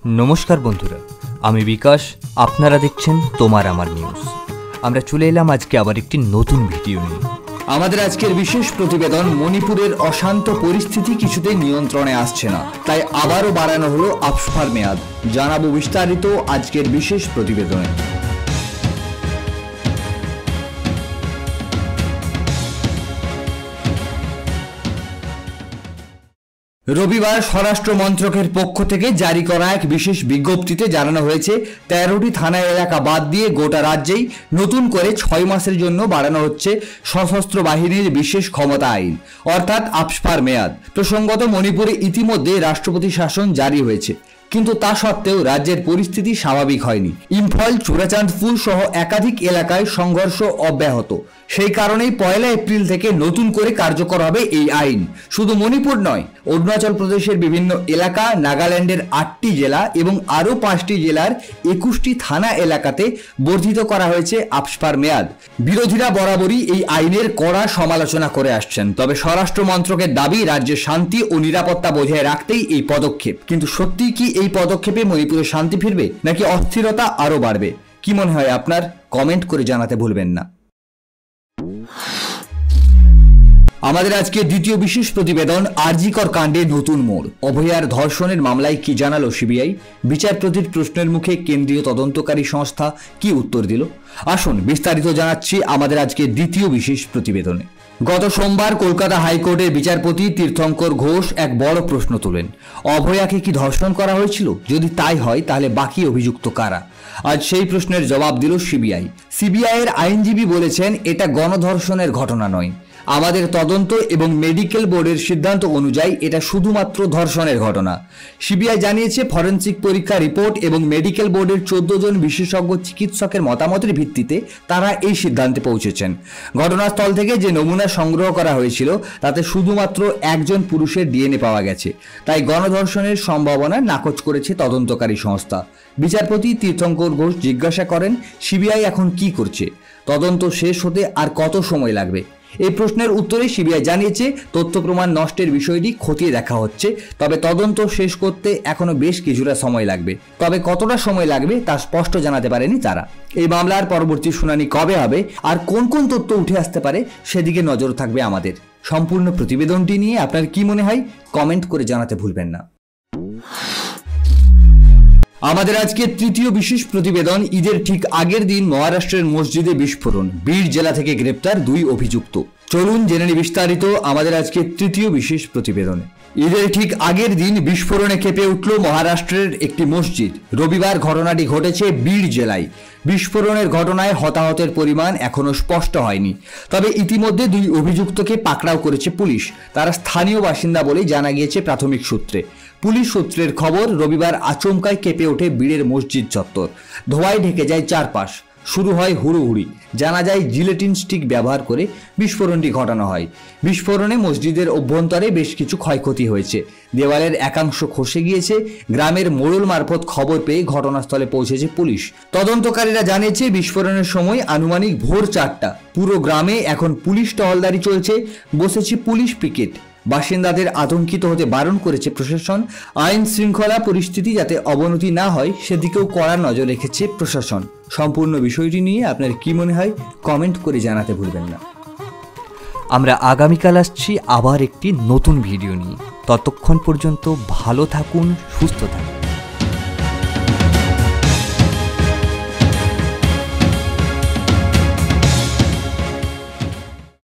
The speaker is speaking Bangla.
नमस्कार बंधुरा आमी विकास आपनारा देखछेन तोमार आमार निউজ। आमरा चले एलाम आजके आबार एकटी नतून भिडियो निये। आमादेर आजकेर विशेष प्रतिवेदन मणिपुरेर अशांत परिस्थिति किछुतेई नियंत्रणे आसछे ना, ताई आबारो बाड़ानो हलो आपफार मेयाद। जानाबो विस्तारित आजकेर विशेष प्रतिवेदने। रविवार स्वराष्ट्र मंत्रकेर पक्ष थेके जारी करा एक विशेष विज्ञप्तिते जानानो हयेछे 13टी थाना एलाका बाद दिए गोटा राज्येई नतून करे 6 मासेर जन्य बाड़ानो हच्छे सशस्त्र बाहिनीर विशेष क्षमता आईन अर्थात आपफार मेयाद। प्रसंगत मणिपुरे इतिमध्ये राष्ट्रपति शासन जारी हयेछे, किन्तु ता सत्त्वेও राज्येर परिस्थिति स्वाभाविक हयनि। इम्फल चूड़ाचांदपुर सह एकाधिक एलाकाय संघर्ष अब्याहत। সেই কারণেই 1 এপ্রিল থেকে নতুন করে কার্যকর হবে এই আইন। শুধু মণিপুর নয়, অরুণাচল প্রদেশের বিভিন্ন এলাকা, নাগাল্যান্ডের 8টি জেলা এবং আরও 5টি জেলার 21টি থানা এলাকাতে বর্ধিত করা হয়েছে আপফার মেয়াদ। বিরোধীরা বরাবরই এই আইনের কড়া সমালোচনা করে আসছেন, তবে স্বরাষ্ট্র মন্ত্রকের দাবি রাজ্যের শান্তি ও নিরাপত্তা বজায় রাখতেই এই পদক্ষেপ। কিন্তু সত্যি কি এই পদক্ষেপে মণিপুরে শান্তি ফিরবে নাকি অস্থিরতা আরও বাড়বে? কি মনে হয় আপনার? কমেন্ট করে জানাতে ভুলবেন না। আমাদের আজকে দ্বিতীয় বিশেষ প্রতিবেদন আরজিকর কাণ্ডে নতুন মোড়। অভয়ার ধর্ষণের মামলায় কি জানালো সিবিআই? বিচারপতির প্রশ্নের মুখে কেন্দ্রীয় তদন্তকারী সংস্থা কি উত্তর দিল? আসুন বিস্তারিত জানাচ্ছি আমাদের আজকে দ্বিতীয় বিশেষ প্রতিবেদনে। গত সোমবার কলকাতা হাইকোর্টের বিচারপতি তীর্থঙ্কর ঘোষ এক বড় প্রশ্ন তোলেন। অভয়াকে কি ধর্ষণ করা হয়েছিল? যদি তাই হয় তাহলে বাকি অভিযুক্ত কারা? আজ সেই প্রশ্নের জবাব দিল সিবিআই। সিবিআইয়ের আইনজীবী বলেছেন, এটা গণধর্ষণের ঘটনা নয়। আমাদের তদন্ত এবং মেডিকেল বোর্ডের সিদ্ধান্ত অনুযায়ী এটা শুধুমাত্র ধর্ষণের ঘটনা। সিবিআই জানিয়েছে, ফরেনসিক পরীক্ষা রিপোর্ট এবং মেডিকেল বোর্ডের 14 জন বিশেষজ্ঞ চিকিৎসকের মতামতের ভিত্তিতে তারা এই সিদ্ধান্তে পৌঁছেছেন। ঘটনাস্থল থেকে যে নমুনা সংগ্রহ করা হয়েছিল তাতে শুধুমাত্র একজন পুরুষের ডিএনএ পাওয়া গেছে, তাই গণধর্ষণের সম্ভাবনা নাকচ করেছে তদন্তকারী সংস্থা। বিচারপতি তীর্থঙ্কর ঘোষ জিজ্ঞাসা করেন, সিবিআই এখন কি করছে? তদন্ত শেষ হতে আর কত সময় লাগবে? এই প্রশ্নের উত্তরে সিবিআই জানিয়েছে, তথ্য প্রমাণ নষ্টের বিষয়টি খতিয়ে দেখা হচ্ছে, তবে তদন্ত শেষ করতে এখনো বেশ কিছুটা সময় লাগবে। তবে কতটা সময় লাগবে তা স্পষ্ট জানাতে পারেনি তারা। এই মামলার পরবর্তী শুনানি কবে হবে আর কোন কোন তথ্য উঠে আসতে পারে সেদিকে নজর থাকবে আমাদের। সম্পূর্ণ প্রতিবেদনটি নিয়ে আপনার কি মনে হয় কমেন্ট করে জানাতে ভুলবেন না। আমাদের আজকে তৃতীয় বিশেষ প্রতিবেদন। ঈদের ঠিক আগের দিন মহারাষ্ট্রের মসজিদে বিস্ফোরণ, বীর জেলা থেকে গ্রেপ্তার 2 অভিযুক্ত। চলুন জেনে নিই বিস্তারিত আমাদের আজকে তৃতীয় বিশেষ প্রতিবেদনে। ঈদের ঠিক আগের দিন বিস্ফোরণে কেঁপে উঠল মহারাষ্ট্রের একটি মসজিদ। রবিবার ঘটনাটি ঘটেছে বীর জেলায়। বিস্ফোরণের ঘটনায় হতাহতের পরিমাণ এখনো স্পষ্ট হয়নি, তবে ইতিমধ্যে 2 অভিযুক্তকে পাকড়াও করেছে পুলিশ। তারা স্থানীয় বাসিন্দা বলেই জানা গিয়েছে প্রাথমিক সূত্রে। পুলিশ সূত্রের খবর, রবিবার আচমকায় কেঁপে ওঠে বীরের মসজিদ চত্বর। ধোঁয়ায় ঢেকে যায় চারপাশ। শুরু হয় হুড়োহুড়ি। জানা যায় জিলেটিন স্টিক ব্যবহার করে বিস্ফোরণটি ঘটানো হয়। বিস্ফোরণে মসজিদের অভ্যন্তরে বেশ কিছু ক্ষয়ক্ষতি হয়েছে। দেওয়ালের একাংশ খসে গিয়েছে। গ্রামের মোড়ল মারফত খবর পেয়ে ঘটনাস্থলে পৌঁছেছে পুলিশ। তদন্তকারীরা জানিয়েছে, বিস্ফোরণের সময় আনুমানিক ভোর 4টা। পুরো গ্রামে এখন পুলিশ টহলদারি চলছে, বসেছে পুলিশ পিকেট। বাসিন্দাদের আতঙ্কিত হতে বারণ করেছে প্রশাসন। আইন শৃঙ্খলা পরিস্থিতি যাতে অবনতি না হয় সেদিকেও কড়া নজর রেখেছে প্রশাসন। সম্পূর্ণ বিষয়টি নিয়ে আপনার কি মনে হয় কমেন্ট করে জানাতে ভুলবেন না। আমরা আগামীকাল আসছি আবার একটি নতুন ভিডিও নিয়ে। ততক্ষণ পর্যন্ত ভালো থাকুন, সুস্থ থাকুন।